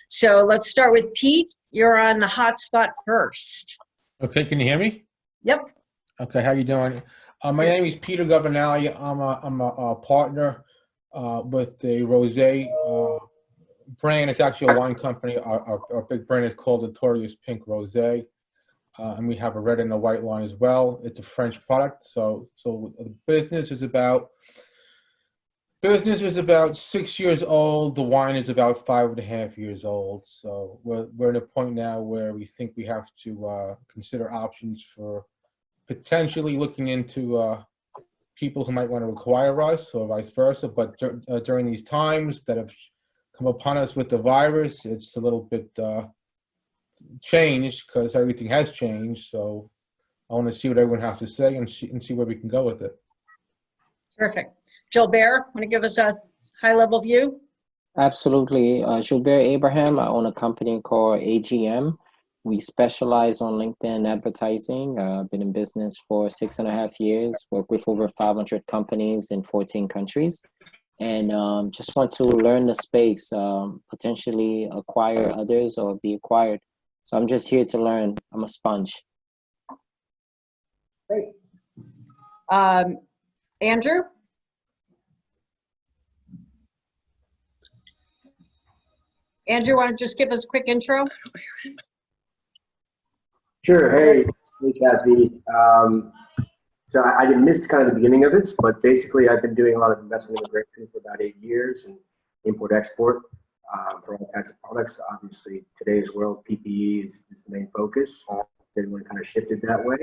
So let's start with Pete. You're on the hot spot first. Okay, can you hear me? Yep. Okay, how you doing? My name is Peter Governale. I'm a partner with the Rosé brand. It's actually a wine company. Our big brand is called Notorious Pink Rosé, and we have a red and a white line as well. It's a French product. So the business is about 6 years old. The wine is about 5.5 years old. So we're at a point now where we think we have to consider options for potentially looking into people who might want to acquire us or vice versa. But during these times that have come upon us with the virus, it's a little bit changed because everything has changed. So I want to see what everyone has to say and see where we can go with it. Terrific. Gilbert, want to give us a high-level view? Absolutely. Gilbert Abraham, I own a company called AGM. We specialize on LinkedIn advertising. I've been in business for 6.5 years, work with over 500 companies in 14 countries, and just want to learn the space, potentially acquire others or be acquired. So I'm just here to learn. I'm a sponge. Great. Andrew? Andrew, want to just give us a quick intro? Sure. Hey, Kathy. So I did miss kind of the beginning of this, but basically I've been doing a lot of investment immigration for about 8 years and import-export for all kinds of products. Obviously, today's world, PPE is the main focus. Everyone kind of shifted that way.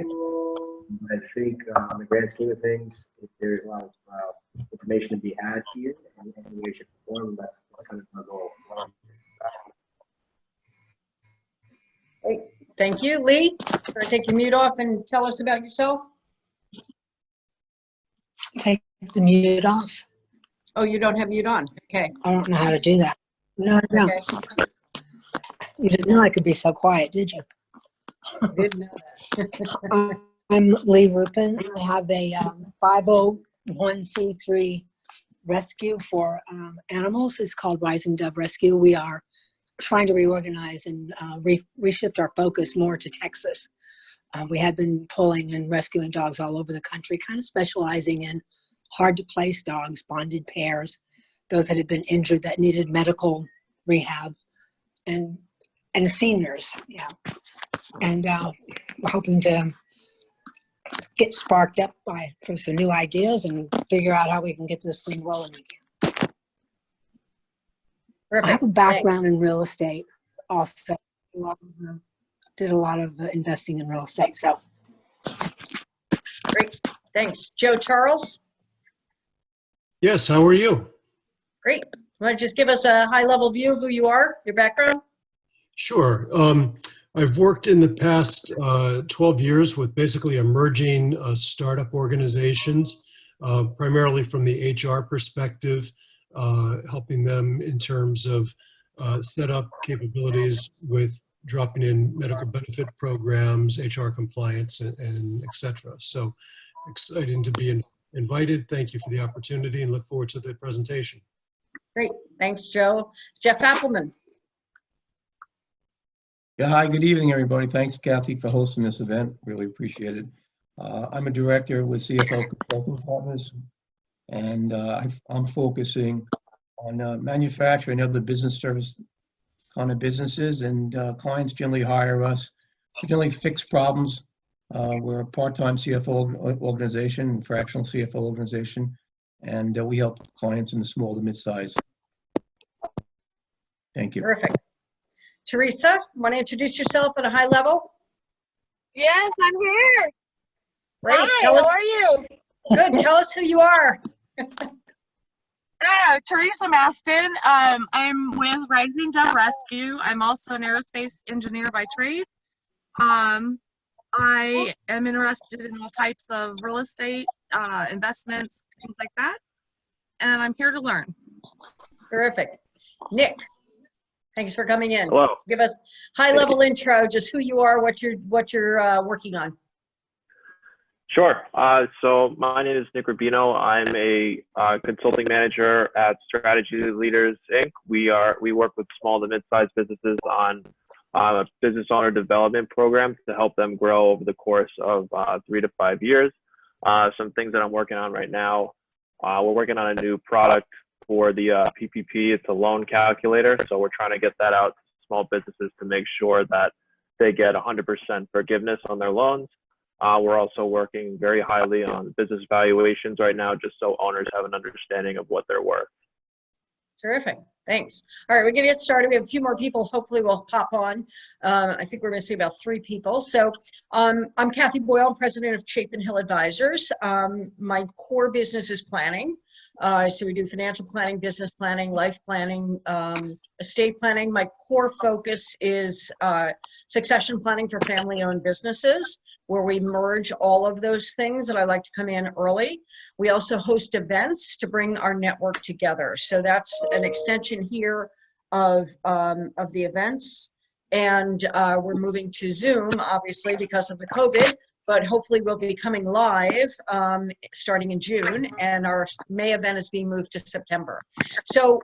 I think in the grand scheme of things, if there's a lot of information to be had here in any way, shape, or form, that's kind of my goal. Great. Thank you. Lee, take your mute off and tell us about yourself. Take the mute off. Oh, you don't have mute on. Okay. I don't know how to do that. No, no. Okay. You didn't know I could be so quiet, did you? I didn't know that. I'm Lee Rupin. I have a 501c3 rescue for animals. It's called Rising Dove Rescue. We are trying to reorganize and reshift our focus more to Texas. We had been pulling and rescuing dogs all over the country, kind of specializing in hard to place dogs, bonded pairs, those that had been injured that needed medical rehab, and seniors, yeah. And we're hoping to get sparked up for some new ideas and figure out how we can get this thing rolling again. Perfect. I have a background in real estate also. Did a lot of investing in real estate, so. Great, thanks. Joe Charles? Yes, how are you? Great. Want to just give us a high-level view of who you are, your background? Sure. I've worked in the past 12 years with basically emerging startup organizations, primarily from the HR perspective, helping them in terms of set up capabilities with dropping in medical benefit programs, HR compliance, and et cetera. So exciting to be invited. Thank you for the opportunity and look forward to the presentation. Great, thanks, Joe. Jeff Appleman. Yeah, hi, good evening, everybody. Thanks, Kathy, for hosting this event. Really appreciate it. I'm a director with CFO Consulting Partners, and I'm focusing on manufacturing and other business service kind of businesses, and clients generally hire us to generally fix problems. We're a part-time CFO organization, fractional CFO organization, and we help clients in the small to mid-size. Thank you. Terrific. Teresa, want to introduce yourself at a high level? Yes, I'm here. Great. Hi, how are you? Good. Tell us who you are. Teresa Maston. I'm with Rising Dove Rescue. I'm also an aerospace engineer by trade. I am interested in all types of real estate, investments, things like that. And I'm here to learn. Terrific. Nick, thanks for coming in. Hello. Give us high-level intro, just who you are, what you're working on. Sure. So my name is Nick Rubino. I'm a consulting manager at Strategy Leaders, Inc. We work with small to mid-sized businesses on a business owner development program to help them grow over the course of 3 to 5 years. Some things that I'm working on right now. We're working on a new product for the PPP. It's a loan calculator. So we're trying to get that out to small businesses to make sure that they get 100% forgiveness on their loans. We're also working very highly on business valuations right now, just so owners have an understanding of what they're worth. Terrific. Thanks. All right, we're going to get started. We have a few more people. Hopefully we'll pop on. I think we're going to see about 3 people. So I'm Kathy Boyle. I'm president of Chapin Hill Advisors. My core business is planning. So we do financial planning, business planning, life planning, estate planning. My core focus is succession planning for family-owned businesses, where we merge all of those things, and I like to come in early. We also host events to bring our network together. So that's an extension here of the events. And we're moving to Zoom, obviously, because of the COVID, but hopefully we'll be coming live starting in June, and our May event is being moved to September. So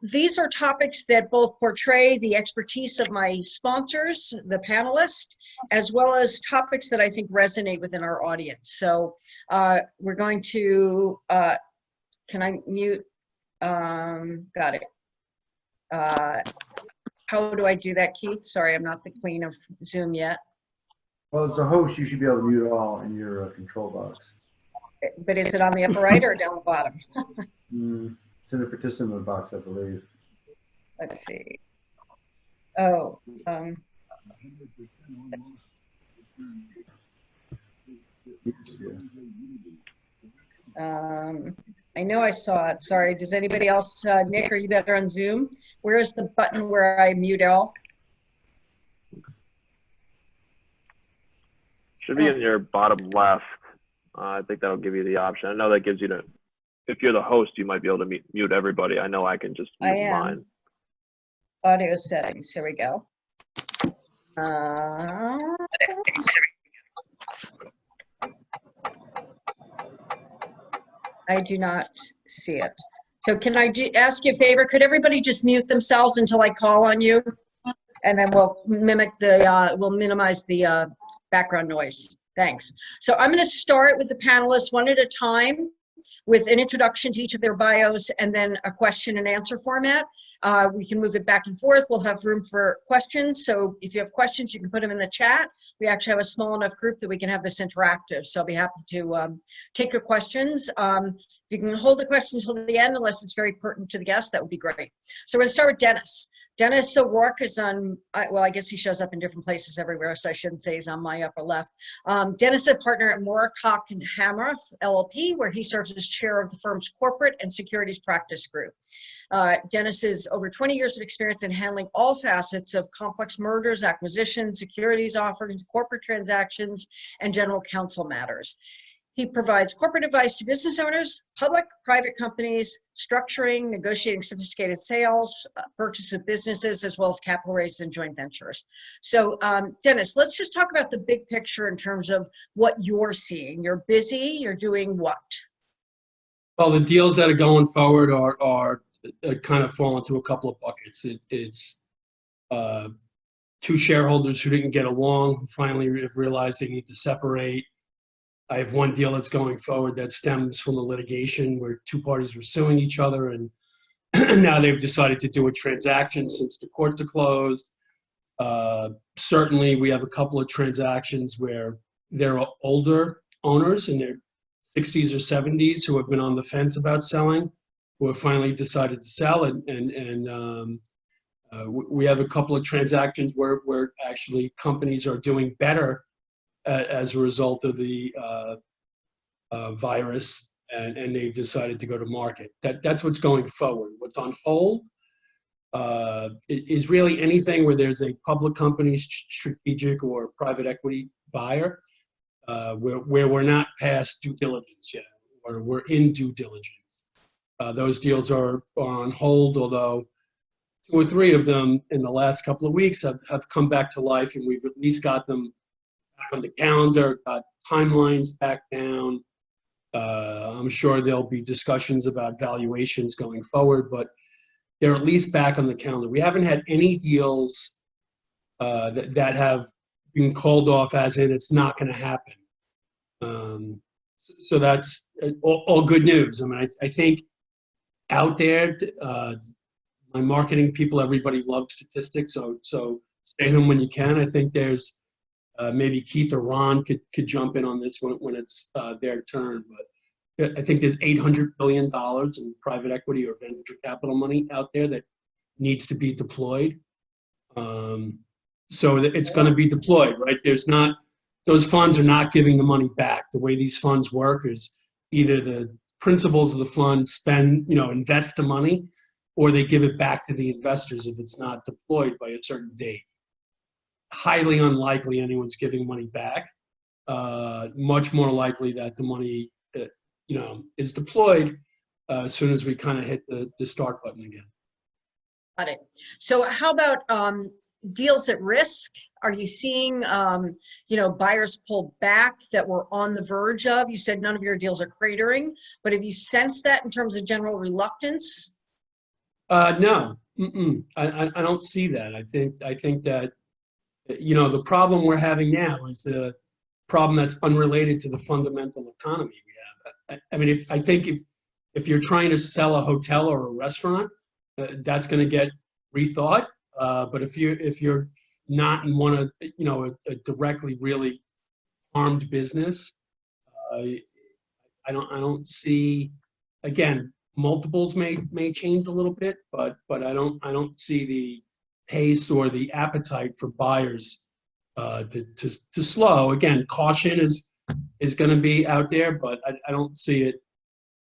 these are topics that both portray the expertise of my sponsors, the panelists, as well as topics that I think resonate within our audience. So we're going to, can I mute? Got it. How do I do that, Keith? Sorry, I'm not the queen of Zoom yet. Well, as a host, you should be able to mute all in your control box. But is it on the upper right or down the bottom? It's in the participant box, I believe. Let's see. Oh, I know I saw it. Sorry. Does anybody else, Nick, are you better on Zoom? Where is the button where I mute all? Should be in your bottom left. I think that'll give you the option. I know that gives you the, if you're the host, you might be able to mute everybody. I know I can just mute mine. Audio settings, here we go. I do not see it. So can I ask you a favor? Could everybody just mute themselves until I call on you? And then we'll mimic the, we'll minimize the background noise. Thanks. So I'm going to start with the panelists one at a time with an introduction to each of their bios and then a question and answer format. We can move it back and forth. We'll have room for questions. So if you have questions, you can put them in the chat. We actually have a small enough group that we can have this interactive. So I'll be happy to take your questions. If you can hold the questions till the end, unless it's very pertinent to the guest, that would be great. So we're going to start with Dennis. Dennis O'Rourke is on, well, I guess he shows up in different places everywhere, so I shouldn't say he's on my upper left. Dennis is a partner at Moritt Hock Hamroff LLP, where he serves as chair of the firm's corporate and securities practice group. Dennis has over 20 years of experience in handling all facets of complex mergers, acquisitions, securities offerings, corporate transactions, and general counsel matters. He provides corporate advice to business owners, public, private companies, structuring, negotiating sophisticated sales, purchase of businesses, as well as capital raises and joint ventures. So Dennis, let's just talk about the big picture in terms of what you're seeing. You're busy, you're doing what? Well, the deals that are going forward are kind of fall into a couple of buckets. It's 2 shareholders who didn't get along, who finally have realized they need to separate. I have 1 deal that's going forward that stems from a litigation where 2 parties were suing each other, and now they've decided to do a transaction since the courts are closed. Certainly, we have a couple of transactions where there are older owners in their 60s or 70s who have been on the fence about selling, who have finally decided to sell, and we have a couple of transactions where actually companies are doing better as a result of the virus, and they've decided to go to market. That's what's going forward. What's on hold is really anything where there's a public company, strategic or private equity buyer, where we're not past due diligence yet, or we're in due diligence. Those deals are on hold, although 2 or 3 of them in the last couple of weeks have come back to life, and we've at least got them on the calendar, got timelines back down. I'm sure there'll be discussions about valuations going forward, but they're at least back on the calendar. We haven't had any deals that have been called off as in it's not going to happen. So that's all good news. I mean, I think out there, my marketing people, everybody loves statistics, so stay home when you can. I think there's maybe Keith or Ron could jump in on this when it's their turn, but I think there's $800 billion in private equity or venture capital money out there that needs to be deployed. So it's going to be deployed, right? Those funds are not giving the money back. The way these funds work is either the principals of the fund invest the money, or they give it back to the investors if it's not deployed by a certain date. Highly unlikely anyone's giving money back. Much more likely that the money is deployed as soon as we kind of hit the start button again. Got it. So how about deals at risk? Are you seeing, buyers pull back that were on the verge of? You said none of your deals are cratering, but have you sensed that in terms of general reluctance? No, I don't see that. I think that, the problem we're having now is the problem that's unrelated to the fundamental economy we have. I mean, if you're trying to sell a hotel or a restaurant, that's going to get rethought. But if you're not in one of a directly really harmed business, I don't see. Again, multiples may change a little bit, but I don't see the pace or the appetite for buyers to slow. Again, caution is going to be out there, but I don't see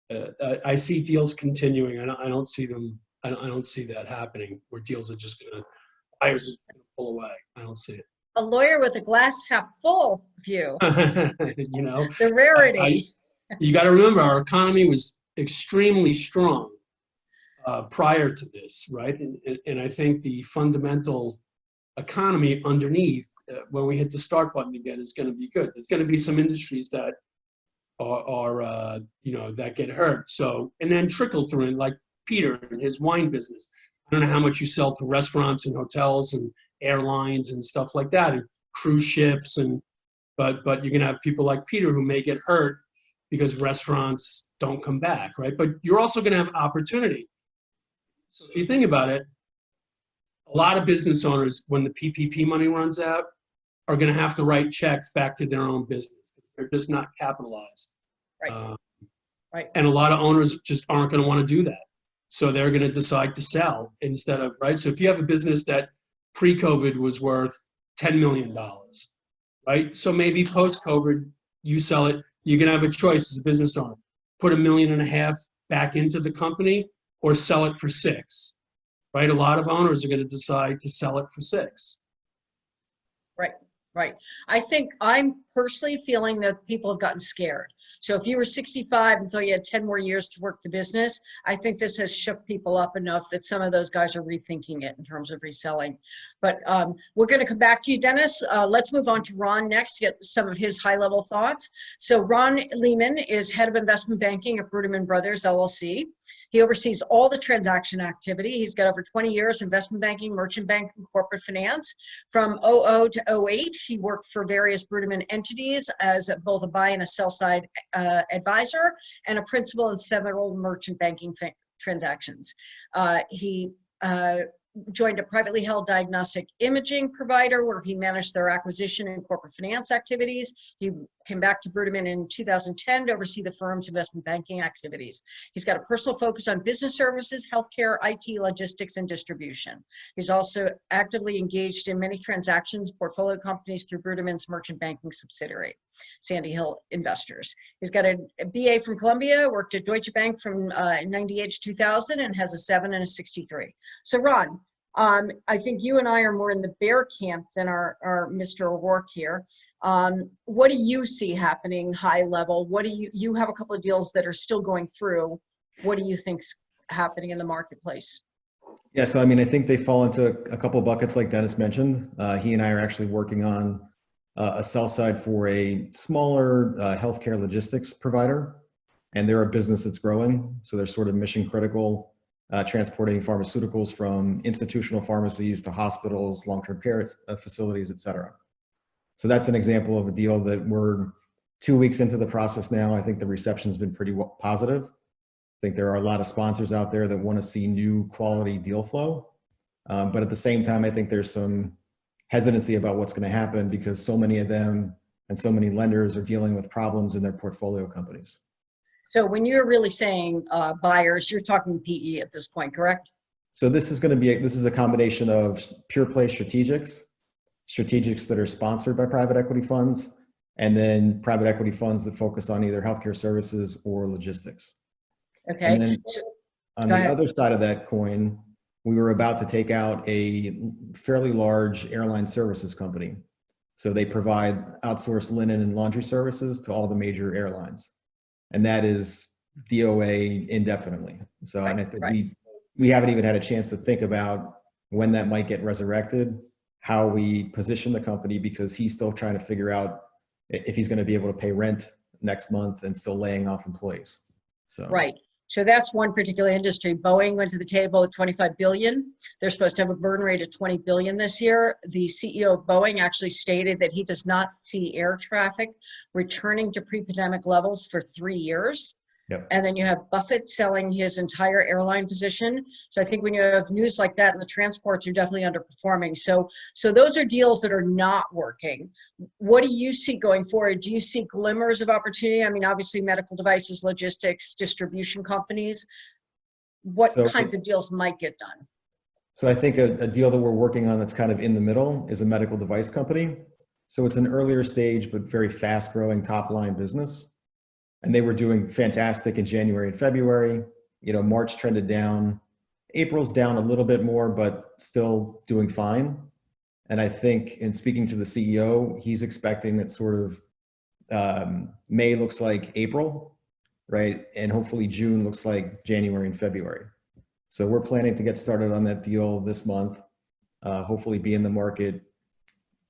it. I see deals continuing. I don't see them. I don't see that happening where deals are just buyers are going to pull away. I don't see it. A lawyer with a glass half full view. The rarity. You got to remember, our economy was extremely strong prior to this, right? And I think the fundamental economy underneath, when we hit the start button again, is going to be good. There's going to be some industries that are that get hurt. So, and then trickle through in, like Peter and his wine business. I don't know how much you sell to restaurants and hotels and airlines and stuff like that, and cruise ships, but you're going to have people like Peter who may get hurt because restaurants don't come back, right? But you're also going to have opportunity. So if you think about it, a lot of business owners, when the PPP money runs out, are going to have to write checks back to their own business. They're just not capitalized. Right. Right. And a lot of owners just aren't going to want to do that. So they're going to decide to sell instead of, right? So if you have a business that pre-COVID was worth $10 million, right? So maybe post-COVID, you sell it, you're going to have a choice as a business owner. Put $1.5 million back into the company or sell it for $6 million, right? A lot of owners are going to decide to sell it for $6 million. Right. I think I'm personally feeling that people have gotten scared. So if you were 65 and thought you had 10 more years to work the business, I think this has shook people up enough that some of those guys are rethinking it in terms of reselling. But we're going to come back to you, Dennis. Let's move on to Ron next to get some of his high-level thoughts. So Ron Lehman is head of investment banking at Bruderman Brothers, LLC. He oversees all the transaction activity. He's got over 20 years investment banking, merchant banking, corporate finance. From 00 to 08, he worked for various Bruderman entities as both a buy and a sell side advisor and a principal in several merchant banking transactions. He joined a privately held diagnostic imaging provider where he managed their acquisition and corporate finance activities. He came back to Bruderman in 2010 to oversee the firm's investment banking activities. He's got a personal focus on business services, healthcare, IT, logistics, and distribution. He's also actively engaged in many transactions, portfolio companies through Bruderman's merchant banking subsidiary, Sandy Hill Investors. He's got a BA from Columbia, worked at Deutsche Bank from 98 to 2000, and has a 7 and a 63. So Ron, I think you and I are more in the bear camp than our Mr. O'Rourke here. What do you see happening high level? What do you have a couple of deals that are still going through. What do you think's happening in the marketplace? Yeah, so I mean, I think they fall into a couple of buckets like Dennis mentioned. He and I are actually working on a sell side for a smaller healthcare logistics provider. And they're a business that's growing. So they're sort of mission critical, transporting pharmaceuticals from institutional pharmacies to hospitals, long-term care facilities, et cetera. So that's an example of a deal that we're 2 weeks into the process now. I think the reception's been pretty positive. I think there are a lot of sponsors out there that want to see new quality deal flow. But at the same time, I think there's some hesitancy about what's going to happen because so many of them and so many lenders are dealing with problems in their portfolio companies. So when you're really saying buyers, you're talking PE at this point, correct? So this is going to be, this is a combination of pure play strategics that are sponsored by private equity funds, and then private equity funds that focus on either healthcare services or logistics. Okay. And then on the other side of that coin, we were about to take out a fairly large airline services company. So they provide outsourced linen and laundry services to all the major airlines. And that is DOA indefinitely. So, and I think we haven't even had a chance to think about when that might get resurrected, how we position the company, because he's still trying to figure out if he's going to be able to pay rent next month and still laying off employees. So right. So that's one particular industry. Boeing went to the table with 25 billion. They're supposed to have a burn rate of 20 billion this year. The CEO of Boeing actually stated that he does not see air traffic returning to pre-pandemic levels for 3 years. Yep. And then you have Buffett selling his entire airline position. So I think when you have news like that, and the transports are definitely underperforming. So those are deals that are not working. What do you see going forward? Do you see glimmers of opportunity? I mean, obviously medical devices, logistics, distribution companies. What kinds of deals might get done? So I think a deal that we're working on that's kind of in the middle is a medical device company. So it's an earlier stage, but very fast growing top line business. And they were doing fantastic in January and February. You know, March trended down. April's down a little bit more, but still doing fine. And I think in speaking to the CEO, he's expecting that sort of May looks like April, right? And hopefully June looks like January and February. So we're planning to get started on that deal this month, hopefully be in the market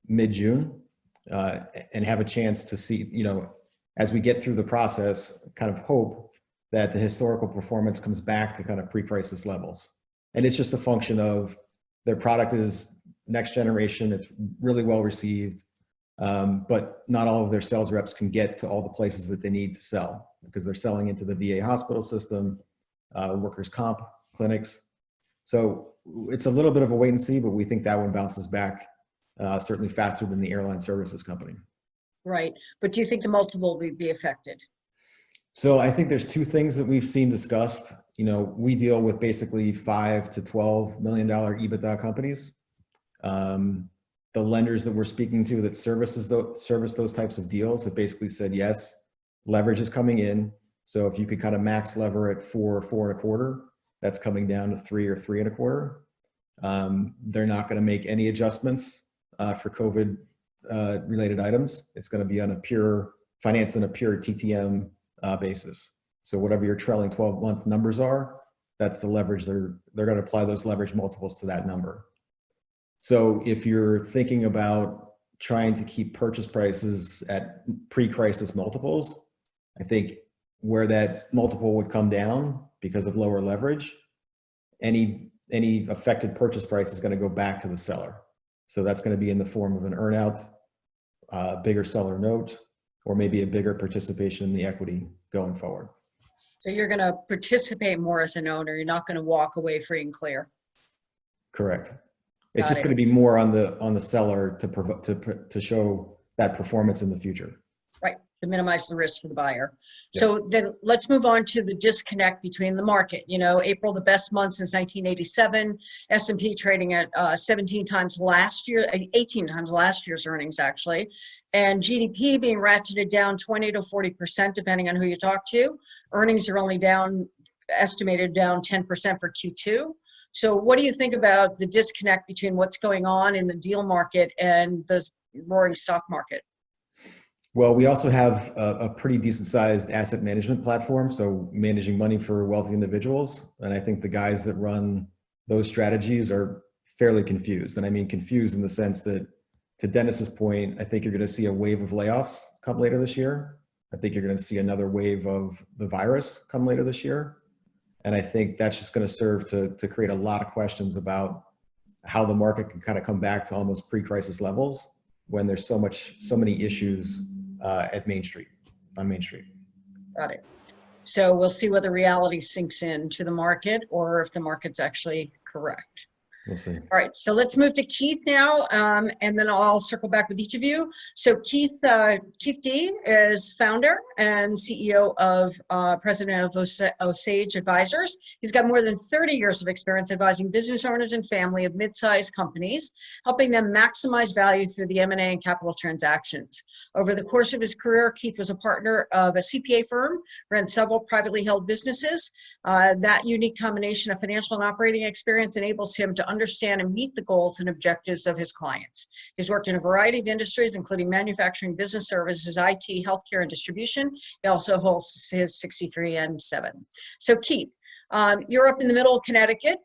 mid-June, and have a chance to see, you know, as we get through the process, kind of hope that the historical performance comes back to kind of pre-crisis levels. And it's just a function of their product is next generation. It's really well received, but not all of their sales reps can get to all the places that they need to sell because they're selling into the VA hospital system, workers' comp clinics. So it's a little bit of a wait and see, but we think that one bounces back certainly faster than the airline services company. Right. But do you think the multiple will be affected? So I think there's two things that we've seen discussed. You know, we deal with basically $5 to $12 million EBITDA companies. The lenders that we're speaking to that service those types of deals have basically said, yes, leverage is coming in. So if you could kind of max lever at 4.25, that's coming down to 3 or 3.25. They're not going to make any adjustments for COVID related items. It's going to be on a pure finance and a pure TTM basis. So whatever your trailing 12-month numbers are, that's the leverage. They're going to apply those leverage multiples to that number. So if you're thinking about trying to keep purchase prices at pre-crisis multiples, I think where that multiple would come down because of lower leverage, any affected purchase price is going to go back to the seller. So that's going to be in the form of an earnout, bigger seller note, or maybe a bigger participation in the equity going forward. So you're going to participate more as an owner. You're not going to walk away free and clear. Correct. It's just going to be more on the seller to show that performance in the future. Right. To minimize the risk for the buyer. Yep. So then let's move on to the disconnect between the market. You know, April, the best month since 1987, S&P trading at 17 times last year, 18 times last year's earnings actually, and GDP being ratcheted down 20 to 40% depending on who you talk to. Earnings are only estimated down 10% for Q2. So what do you think about the disconnect between what's going on in the deal market and the roaring stock market? Well, we also have a pretty decent sized asset management platform. So managing money for wealthy individuals. And I think the guys that run those strategies are fairly confused. And I mean confused in the sense that to Dennis's point, I think you're going to see a wave of layoffs come later this year. I think you're going to see another wave of the virus come later this year. And I think that's just going to serve to create a lot of questions about how the market can kind of come back to almost pre-crisis levels when there's so many issues on Main Street. Got it. So we'll see whether reality sinks in to the market or if the market's actually correct. We'll see. All right, so let's move to Keith now, and then I'll circle back with each of you. So Keith D is founder and CEO of president of Osage Advisors. He's got more than 30 years of experience advising business owners and family of mid-sized companies, helping them maximize value through the M&A and capital transactions. Over the course of his career, Keith was a partner of a CPA firm, ran several privately held businesses. That unique combination of financial and operating experience enables him to understand and meet the goals and objectives of his clients. He's worked in a variety of industries, including manufacturing, business services, IT, healthcare, and distribution. He also holds his 63N7. So Keith, you're up in the middle of Connecticut.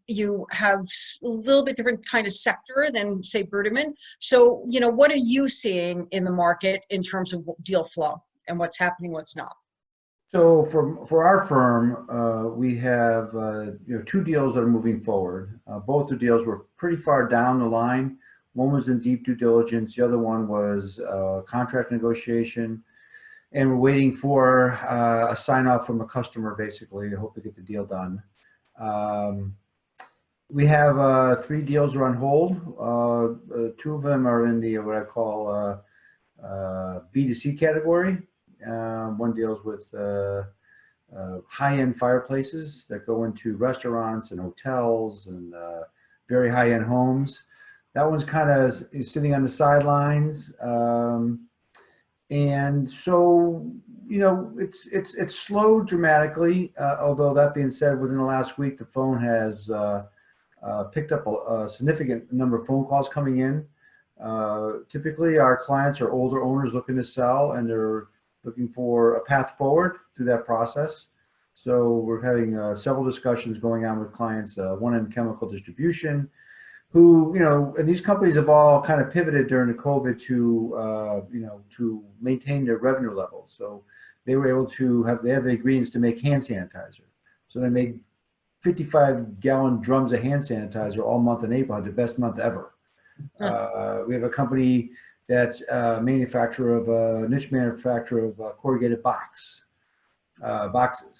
You have a little bit different kind of sector than, say, Bruderman. So, what are you seeing in the market in terms of deal flow and what's happening, what's not? So for our firm, we have two deals that are moving forward. Both the deals were pretty far down the line. One was in deep due diligence. The other one was contract negotiation. And we're waiting for a sign off from a customer, basically, to hope to get the deal done. We have 3 deals are on hold. 2 of them are in the what I call B2C category. One deals with high-end fireplaces that go into restaurants and hotels and very high-end homes. That one's kind of sitting on the sidelines. And so, it's slowed dramatically. Although that being said, within the last week, the phone has picked up a significant number of phone calls coming in. Typically, our clients are older owners looking to sell, and they're looking for a path forward through that process. So we're having several discussions going on with clients, one in chemical distribution, who, and these companies have all kind of pivoted during the COVID to maintain their revenue levels. So they were able to they have the ingredients to make hand sanitizer. So they made 55-gallon drums of hand sanitizer all month in April, had the best month ever. We have a company that's a niche manufacturer of corrugated boxes.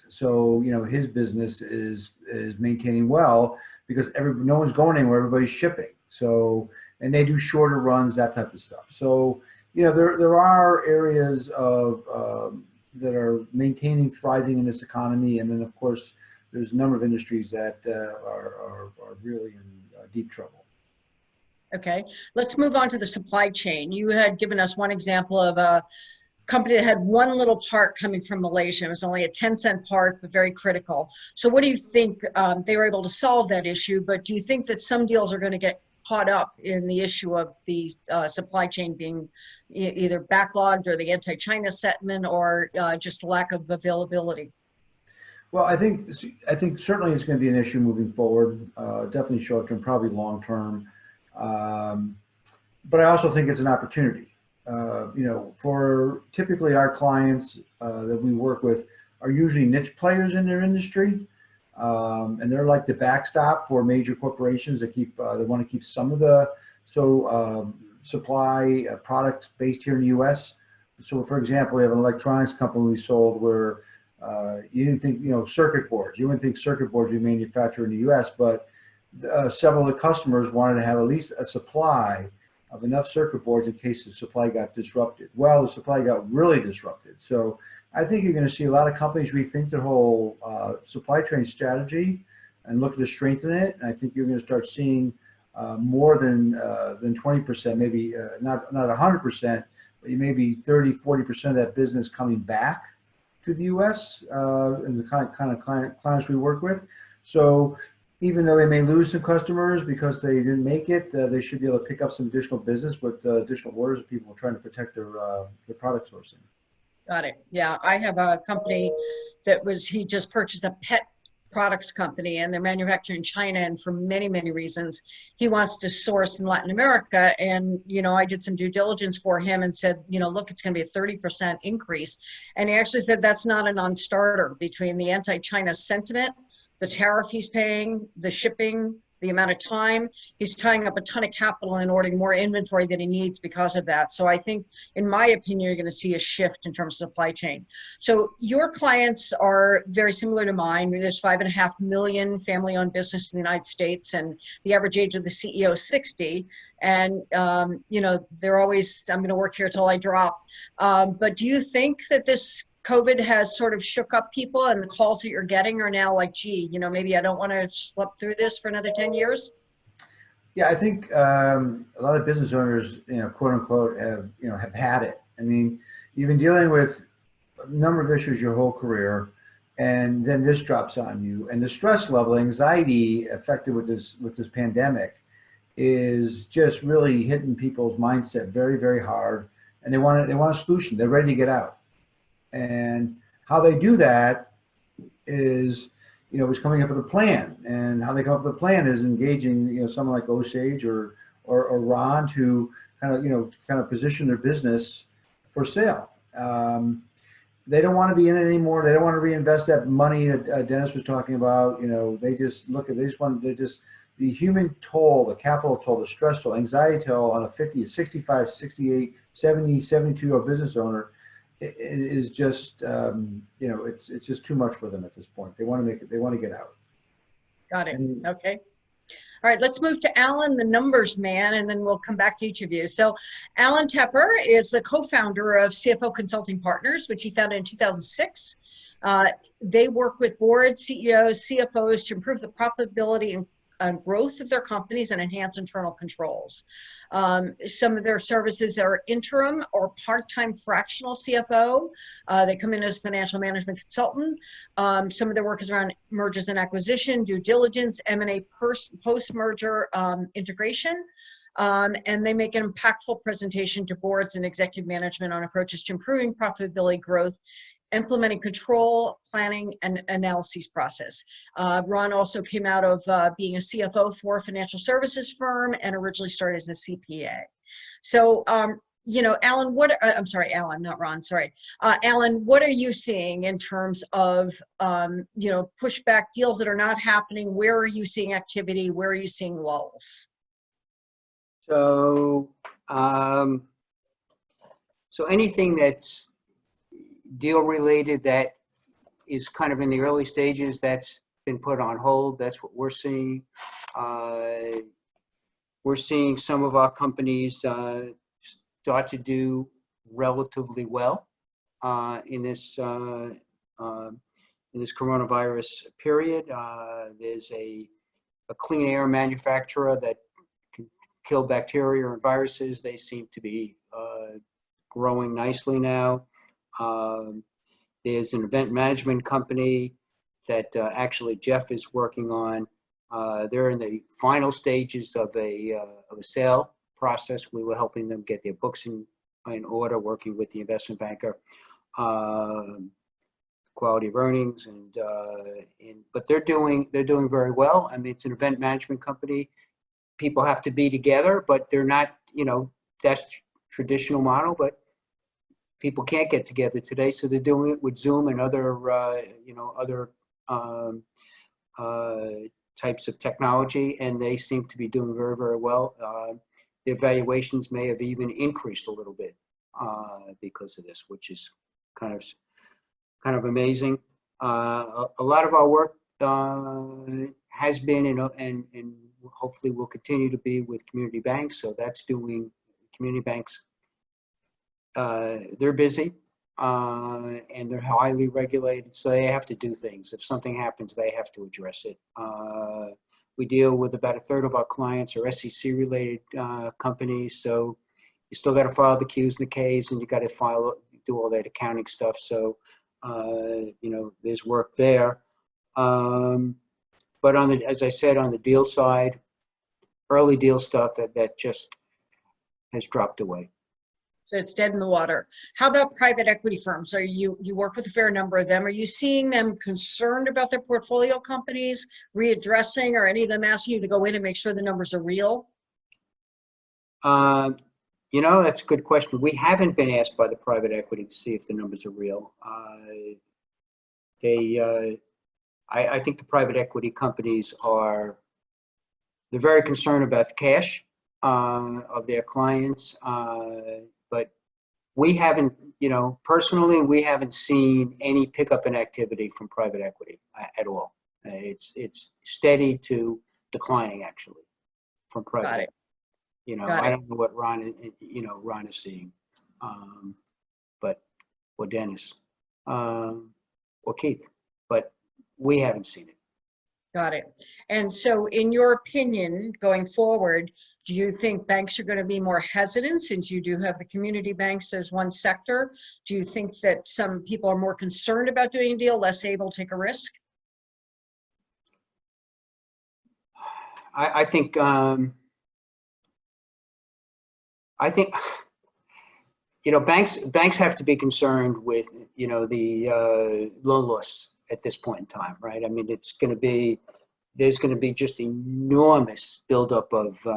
So his business is maintaining well because no one's going anywhere, everybody's shipping. So, and they do shorter runs, that type of stuff. So there are areas of that are maintaining, thriving in this economy, and then of course there's a number of industries that are really in deep trouble. Okay, let's move on to the supply chain. You had given us one example of a company that had one little part coming from Malaysia. It was only a 10-cent part, but very critical. So what do you think? They were able to solve that issue, but do you think that some deals are going to get caught up in the issue of the supply chain being either backlogged or the anti-China sentiment or just lack of availability? Well, I think certainly it's going to be an issue moving forward, definitely short term, probably long term. But I also think it's an opportunity. For typically our clients that we work with are usually niche players in their industry, and they're like the backstop for major corporations that they want to keep some of the supply products based here in the U.S. So, for example, we have an electronics company we sold where you didn't think circuit boards. You wouldn't think circuit boards would be manufactured in the U.S., but several of the customers wanted to have at least a supply of enough circuit boards in case the supply got disrupted. Well, the supply got really disrupted. So I think you're going to see a lot of companies rethink their whole supply chain strategy and look to strengthen it. And I think you're going to start seeing more than 20%, maybe not 100%, but maybe 30, 40% of that business coming back to the U.S. And the kind of clients we work with. So even though they may lose some customers because they didn't make it, they should be able to pick up some additional business with additional orders of people trying to protect their product sourcing. Got it. Yeah, I have a company that he just purchased a pet products company and they're manufacturing in China, and for many, many reasons, he wants to source in Latin America. And, I did some due diligence for him and said, look, it's going to be a 30% increase. And he actually said that's not a non-starter between the anti-China sentiment, the tariff he's paying, the shipping, the amount of time. He's tying up a ton of capital and ordering more inventory than he needs because of that. So I think, in my opinion, you're going to see a shift in terms of supply chain. So your clients are very similar to mine. There's 5.5 million family-owned businesses in the United States, and the average age of the CEO is 60. And, they're always, I'm going to work here till I drop. But do you think that this COVID has sort of shook up people, and the calls that you're getting are now like, gee, maybe I don't want to slip through this for another 10 years? Yeah, I think a lot of business owners, quote unquote, have had it. I mean, you've been dealing with a number of issues your whole career, and then this drops on you, and the stress level, anxiety affected with this pandemic is just really hitting people's mindset very, very hard, and they want a solution. They're ready to get out. And how they do that is, is coming up with a plan. And how they come up with a plan is engaging, someone like Osage or Ron to kind of position their business for sale. They don't want to be in it anymore. They don't want to reinvest that money that Dennis was talking about. They just the human toll, the capital toll, the stress toll, anxiety toll on a 50, 65, 68, 70, 72-year-old business owner is just, it's just too much for them at this point. They want to get out. Got it. Okay. All right, let's move to Allan, the numbers man, and then we'll come back to each of you. So Allan Tepper is the co-founder of CFO Consulting Partners, which he founded in 2006. They work with boards, CEOs, CFOs to improve the profitability and growth of their companies and enhance internal controls. Some of their services are interim or part-time fractional CFO. They come in as financial management consultant. Some of their work is around mergers and acquisition, due diligence, M&A post-merger integration. And they make an impactful presentation to boards and executive management on approaches to improving profitability, growth, implementing control, planning, and analysis process. Ron also came out of being a CFO for a financial services firm and originally started as a CPA. So, Allan, I'm sorry, Allan, not Ron, sorry. Allan, what are you seeing in terms of, pushback, deals that are not happening? Where are you seeing activity? Where are you seeing lulls? So anything that's deal related that is kind of in the early stages, that's been put on hold. That's what we're seeing. We're seeing some of our companies start to do relatively well in this coronavirus period. There's a clean air manufacturer that can kill bacteria and viruses. They seem to be growing nicely now. There's an event management company that actually Jeff is working on. They're in the final stages of a sale process. We were helping them get their books in order, working with the investment banker, quality of earnings, but they're doing very well. I mean, it's an event management company. People have to be together, but they're not. That's traditional model, but people can't get together today, so they're doing it with Zoom and other types of technology, and they seem to be doing very, very well. Their valuations may have even increased a little bit because of this, which is kind of amazing. A lot of our work has been and hopefully will continue to be with community banks. So that's doing community banks. They're busy and they're highly regulated, so they have to do things. If something happens, they have to address it. We deal with about a third of our clients are SEC related companies, so you still got to file the Qs and the Ks, and you got to do all that accounting stuff. So there's work there. But as I said, on the deal side, early deal stuff that just has dropped away. So it's dead in the water. How about private equity firms? You work with a fair number of them. Are you seeing them concerned about their portfolio companies, readdressing, or any of them asking you to go in and make sure the numbers are real? You know, that's a good question. We haven't been asked by the private equity to see if the numbers are real. I think the private equity companies they're very concerned about the cash of their clients. But we haven't, you know, personally, we haven't seen any pickup in activity from private equity at all. It's steady to declining, actually, from private Got it. equity. You know, Got I it. don't know what Ron is seeing, or Dennis, or Keith, but we haven't seen it. Got it. And so in your opinion, going forward, do you think banks are going to be more hesitant since you do have the community banks as one sector? Do you think that some people are more concerned about doing a deal, less able to take a risk? I think, you know, banks have to be concerned with, you know, the loan loss at this point in time, right? I mean, there's going to be just enormous buildup of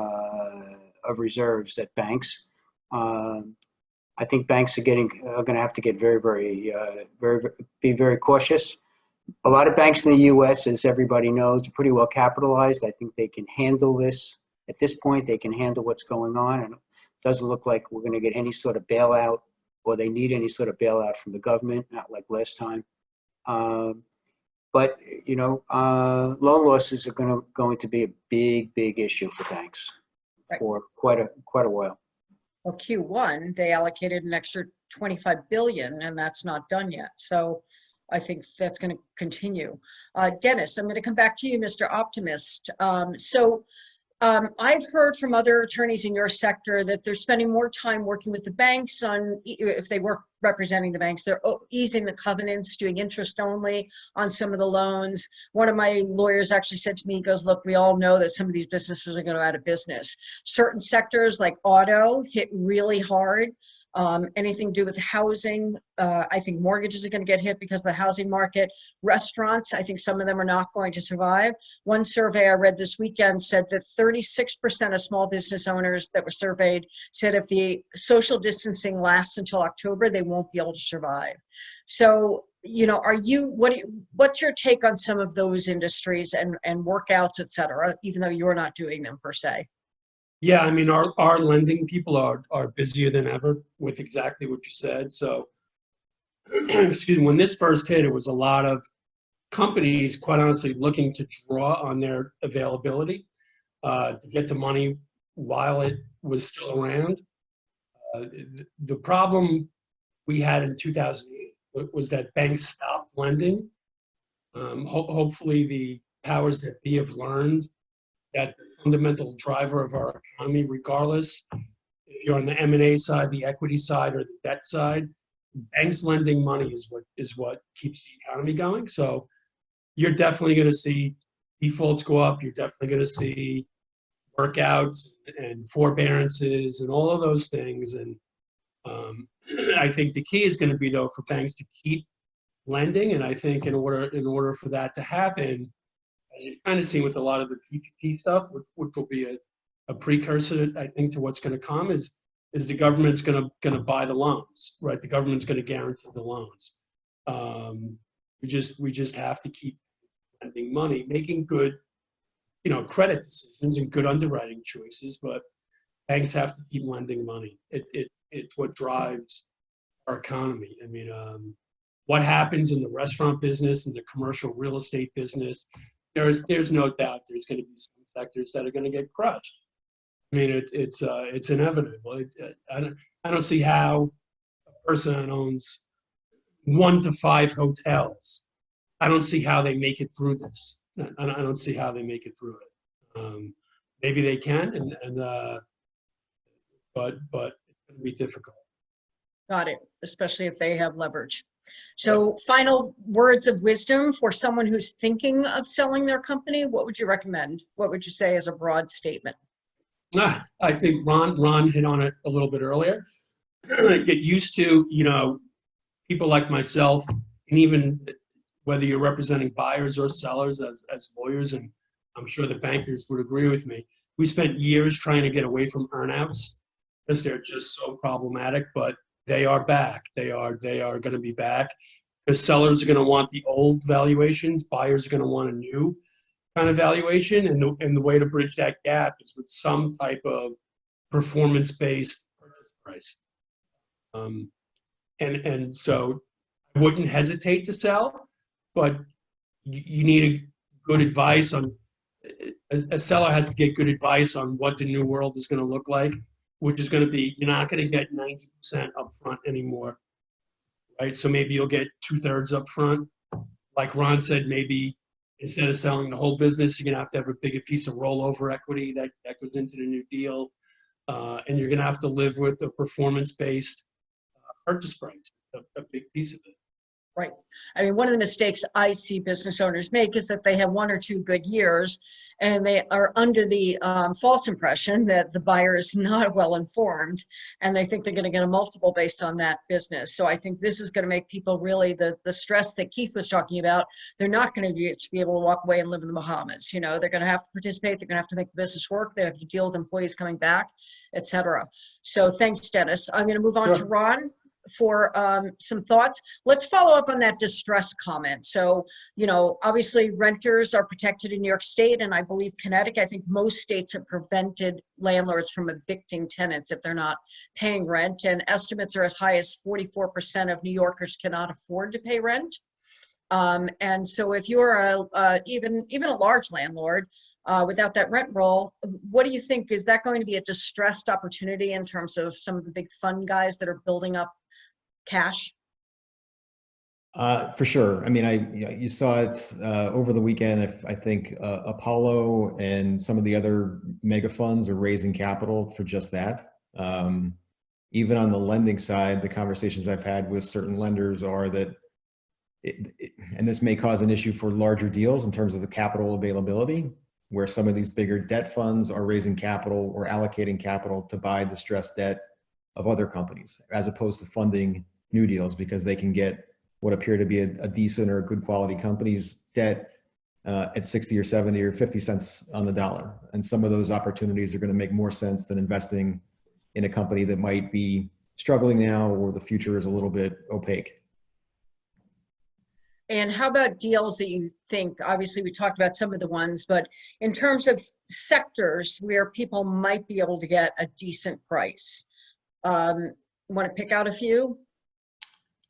reserves at banks. I think banks are going to have to get be very cautious. A lot of banks in the U.S., as everybody knows, are pretty well capitalized. I think they can handle this. At this point, they can handle what's going on, and it doesn't look like we're going to get any sort of bailout, or they need any sort of bailout from the government, not like last time. But you know, loan losses are going to be a big issue for banks for quite a while. Well, Q1, they allocated an extra $25 billion, and that's not done yet. So I think that's going to continue. Dennis, I'm going to come back to you, Mr. Optimist. I've heard from other attorneys in your sector that they're spending more time working with the banks on, if they work representing the banks, they're easing the covenants, doing interest only on some of the loans. One of my lawyers actually said to me, he goes, look, we all know that some of these businesses are going to go out of business. Certain sectors like auto hit really hard. Anything to do with housing, I think mortgages are going to get hit because of the housing market. Restaurants, I think some of them are not going to survive. One survey I read this weekend said that 36% of small business owners that were surveyed said if the social distancing lasts until October, they won't be able to survive. So, you know, what's your take on some of those industries and workouts, et cetera, even though you're not doing them per se? Yeah, I mean, our lending people are busier than ever with exactly what you said. So, excuse me, when this first hit, it was a lot of companies, quite honestly, looking to draw on their availability to get the money while it was still around. The problem we had in 2008 was that banks stopped lending. Hopefully, the powers that be have learned that the fundamental driver of our economy, regardless if you're on the M&A side, the equity side, or the debt side, banks lending money is what keeps the economy going. So you're definitely going to see defaults go up. You're definitely going to see workouts and forbearances and all of those things. And I think the key is going to be, though, for banks to keep lending. And I think in order for that to happen, as you've kind of seen with a lot of the PPP stuff, which will be a precursor, I think, to what's going to come, is the government's going to buy the loans, right? The government's going to guarantee the loans. We just have to keep lending money, making good, you know, credit decisions and good underwriting choices. But banks have to keep lending money. It's what drives our economy. I mean, what happens in the restaurant business and the commercial real estate business? There's no doubt there's going to be some sectors that are going to get crushed. I mean, it's inevitable. I don't see how a person that owns 1 to 5 hotels, I don't see how they make it through this. I don't see how they make it through it. Maybe they can, but it's going to be difficult. Got it, especially if they have leverage. So final words of wisdom for someone who's thinking of selling their company, what would you recommend? What would you say as a broad statement? I think Ron hit on it a little bit earlier. get used to, you know, people like myself, and even whether you're representing buyers or sellers as lawyers, and I'm sure the bankers would agree with me, we spent years trying to get away from earnouts because they're just so problematic, but they are back. They are going to be back because sellers are going to want the old valuations, buyers are going to want a new kind of valuation, and the way to bridge that gap is with some type of performance-based purchase price. And so I wouldn't hesitate to sell, but you need good advice on, a seller has to get good advice on what the new world is going to look like, which is going to be, you're not going to get 90% upfront anymore, right? So maybe you'll get 2/3 upfront. Like Ron said, maybe instead of selling the whole business, you're going to have a bigger piece of rollover equity that goes into the new deal. And you're going to have to live with a performance-based purchase price, a big piece of it. Right. I mean, one of the mistakes I see business owners make is that they have 1 or 2 good years and they are under the false impression that the buyer is not well informed and they think they're going to get a multiple based on that business. So I think this is going to make people really, the stress that Keith was talking about, they're not going to be able to walk away and live in the Bahamas. You know, they're going to have to participate. They're going to have to make the business work. They have to deal with employees coming back, etc. So thanks, Dennis. I'm going to move on to Ron for some thoughts. Let's follow up on that distress comment. So, you know, obviously renters are protected in New York State and I believe Connecticut. I think most states have prevented landlords from evicting tenants if they're not paying rent, and estimates are as high as 44% of New Yorkers cannot afford to pay rent. And so if you're even a large landlord without that rent roll, what do you think, is that going to be a distressed opportunity in terms of some of the big fund guys that are building up cash? For sure. I mean, you saw it over the weekend. I think Apollo and some of the other mega funds are raising capital for just that. Even on the lending side, the conversations I've had with certain lenders are that, and this may cause an issue for larger deals in terms of the capital availability, where some of these bigger debt funds are raising capital or allocating capital to buy distressed debt of other companies, as opposed to funding new deals, because they can get what appear to be a decent or good quality company's debt at 60 or 70 or 50 cents on the dollar. And some of those opportunities are going to make more sense than investing in a company that might be struggling now or the future is a little bit opaque. And how about deals that you think, obviously we talked about some of the ones, but in terms of sectors where people might be able to get a decent price, want to pick out a few?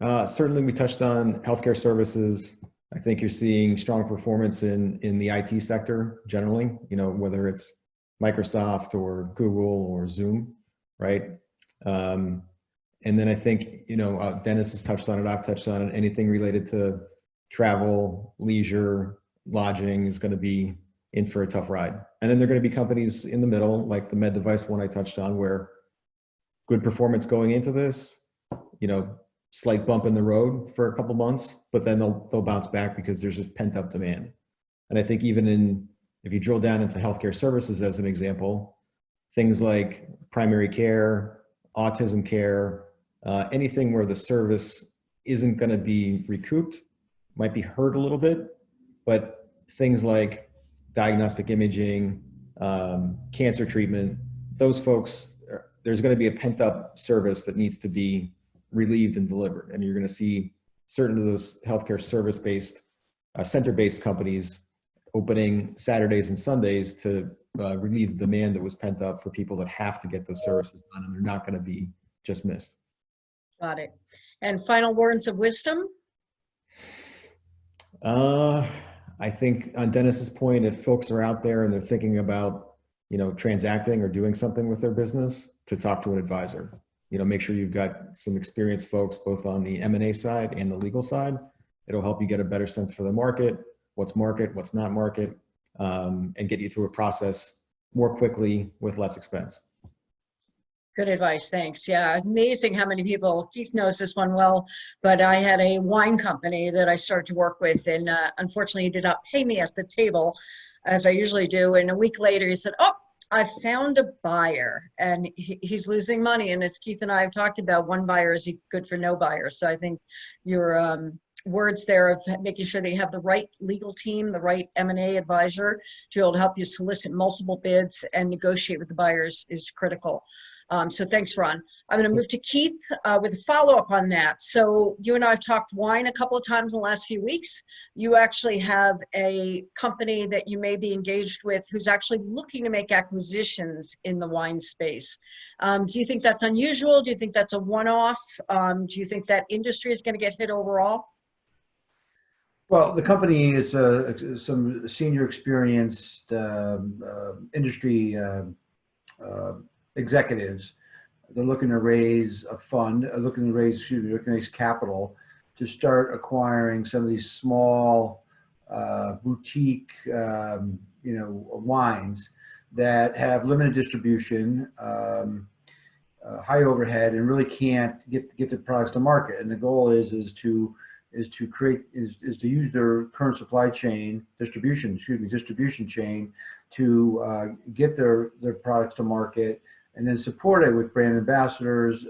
Certainly we touched on healthcare services. I think you're seeing strong performance in the IT sector generally, you know, whether it's Microsoft or Google or Zoom, right? And then I think, you know, Dennis has touched on it, I've touched on it, anything related to travel, leisure, lodging is going to be in for a tough ride. And then there are going to be companies in the middle, like the med device one I touched on, where good performance going into this, you know, slight bump in the road for a couple months, but then they'll bounce back because there's just pent up demand. And I think even if you drill down into healthcare services as an example, things like primary care, autism care, anything where the service isn't going to be recouped might be hurt a little bit, but things like diagnostic imaging, cancer treatment, those folks, there's going to be a pent up service that needs to be relieved and delivered. And you're going to see certain of those healthcare service-based, center-based companies opening Saturdays and Sundays to relieve the demand that was pent up for people that have to get those services done, and they're not going to be just missed. Got it. And final words of wisdom? I think on Dennis's point, if folks are out there and they're thinking about, you know, transacting or doing something with their business, to talk to an advisor. You know, make sure you've got some experienced folks both on the M&A side and the legal side. It'll help you get a better sense for the market, what's not market, and get you through a process more quickly with less expense. Good advice, thanks. Yeah, it's amazing how many people, Keith knows this one well, but I had a wine company that I started to work with, and unfortunately he did not pay me at the table as I usually do. And a week later he said, oh, I found a buyer, and he's losing money. And as Keith and I have talked about, one buyer is good for no buyer. So I think your words there of making sure that you have the right legal team, the right M&A advisor to be able to help you solicit multiple bids and negotiate with the buyers is critical. So thanks, Ron. I'm going to move to Keith with a follow-up on that. So you and I have talked wine a couple of times in the last few weeks. You actually have a company that you may be engaged with who's actually looking to make acquisitions in the wine space. Do you think that's unusual? Do you think that's a one-off? Do you think that industry is going to get hit overall? Well, the company is some senior experienced industry executives. They're looking to raise a fund, looking to raise capital to start acquiring some of these small boutique, wines that have limited distribution, high overhead, and really can't get the products to market. And the goal is to use their current supply chain distribution chain to get their products to market, and then support it with brand ambassadors,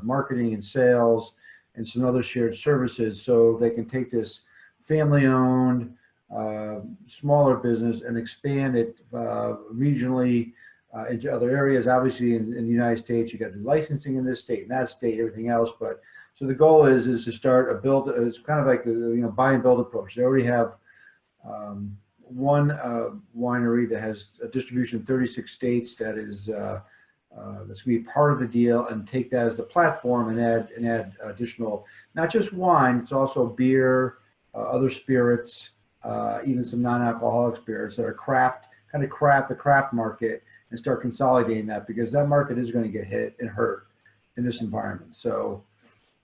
marketing and sales, and some other shared services, so they can take this family-owned, smaller business and expand it regionally into other areas. Obviously, in the United States, you got the licensing in this state and that state, everything else. But so the goal is to start a build. It's kind of like the buy and build approach. They already have one winery that has a distribution in 36 states that is that's going to be part of the deal, and take that as the platform and add additional, not just wine, it's also beer, other spirits, even some non-alcoholic spirits that are the craft market, and start consolidating that, because that market is going to get hit and hurt in this environment. So,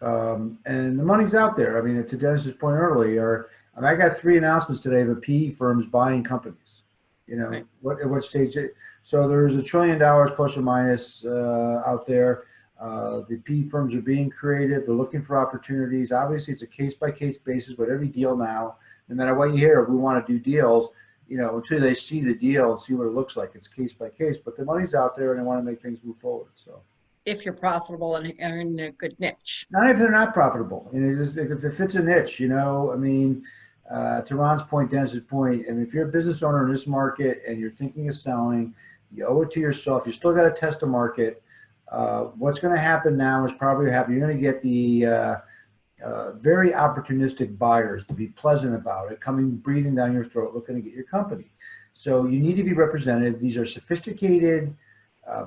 and the money's out there. I mean, to Dennis's point earlier, I got 3 announcements today of PE firms buying companies. Right. What stage? So there's $1 trillion plus or minus out there. The PE firms are being creative. They're looking for opportunities. Obviously, it's a case-by-case basis, but every deal now, no matter what you hear, we want to do deals, until they see the deal and see what it looks like. It's case by case, but the money's out there and they want to make things move forward. So, if you're profitable and are in a good niche, not if they're not profitable, if it fits a niche, to Ron's point, Dennis's point, and if you're a business owner in this market and you're thinking of selling, you owe it to yourself. You still got to test the market. What's going to happen now is you're going to get the very opportunistic buyers to be pleasant about it, breathing down your throat, looking to get your company. So you need to be represented. These are sophisticated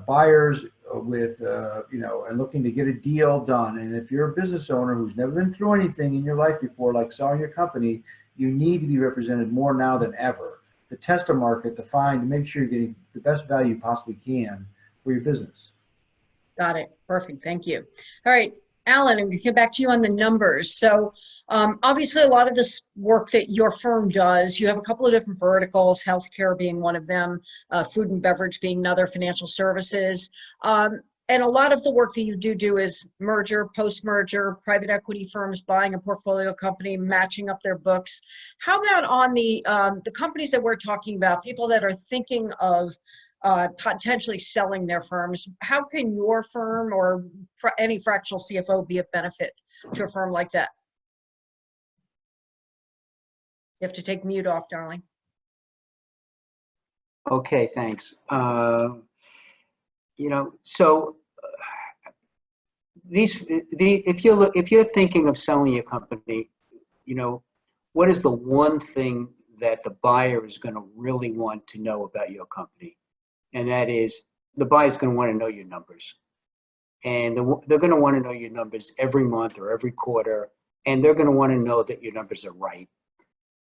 buyers with, and looking to get a deal done. And if you're a business owner who's never been through anything in your life before, like selling your company, you need to be represented more now than ever to test a market, to make sure you're getting the best value you possibly can for your business. Got it. Perfect. Thank you. All right. Alan, I'm going to get back to you on the numbers. So obviously a lot of this work that your firm does, you have a couple of different verticals, healthcare being one of them, food and beverage being another, financial services. And a lot of the work that you do is merger, post-merger, private equity firms buying a portfolio company, matching up their books. How about on the companies that we're talking about, people that are thinking of potentially selling their firms? How can your firm or any fractional CFO be of benefit to a firm like that? You have to take mute off, darling. Okay, thanks. So if you're thinking of selling your company, what is the one thing that the buyer is going to really want to know about your company? And that is, the buyer's going to want to know your numbers. And they're going to want to know your numbers every month or every quarter. And they're going to want to know that your numbers are right.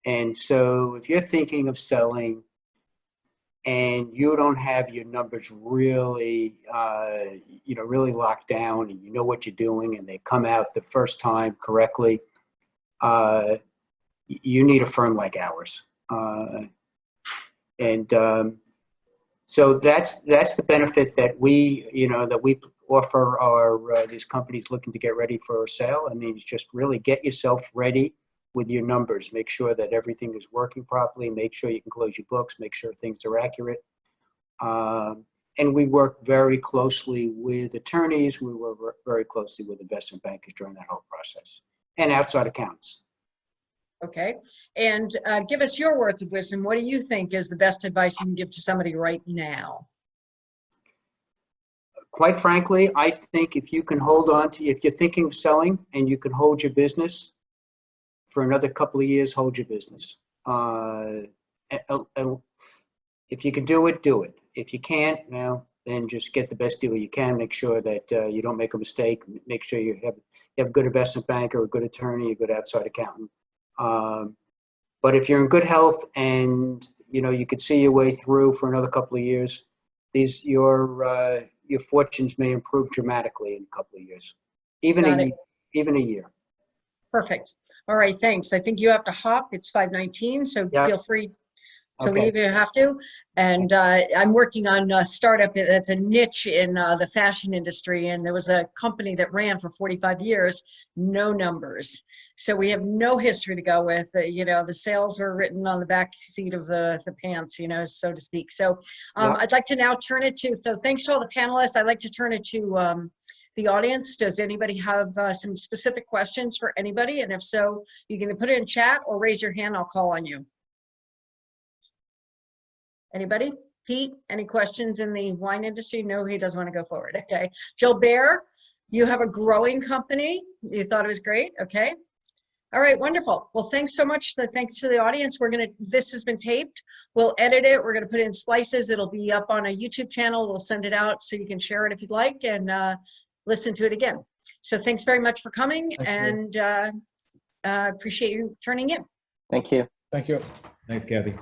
And so if you're thinking of selling and you don't have your numbers really, really locked down, and you know what you're doing, and they come out the first time correctly, you need a firm like ours. So that's the benefit that we offer these companies looking to get ready for a sale. I mean, it's just really get yourself ready with your numbers. Make sure that everything is working properly. Make sure you can close your books. Make sure things are accurate. And we worked very closely with attorneys. We worked very closely with investment bankers during that whole process, and outside accountants. Okay. And give us your words of wisdom. What do you think is the best advice you can give to somebody right now? Quite frankly, I think if you can hold on to, if you're thinking of selling and you can hold your business for another couple of years, hold your business. If you can do it, do it. If you can't, now then just get the best deal you can. Make sure that you don't make a mistake. Make sure you have a good investment banker, a good attorney, a good outside accountant. But if you're in good health and you could see your way through for another couple of years, your fortunes may improve dramatically in a couple of years, even a year. Perfect. All right, thanks. I think you have to hop. It's 5:19, so feel free to leave if you have to. And I'm working on a startup that's a niche in the fashion industry, and there was a company that ran for 45 years, no numbers. So we have no history to go with. The sales were written on the back seat of the pants, so to speak. So I'd like to now turn it to, so thanks to all the panelists. I'd like to turn it to the audience. Does anybody have some specific questions for anybody? And if so, you can put it in chat or raise your hand. I'll call on you. Anybody? Pete, any questions in the wine industry? No, he doesn't want to go forward. Okay. Gilbert, you have a growing company. You thought it was great. Okay. All right, wonderful. Well, thanks so much. Thanks to the audience. This has been taped. We'll edit it. We're going to put it in slices. It'll be up on a YouTube channel. We'll send it out so you can share it if you'd like and listen to it again. So thanks very much for coming, and appreciate you turning in. Thank you. Thank you. Thanks, Kathy.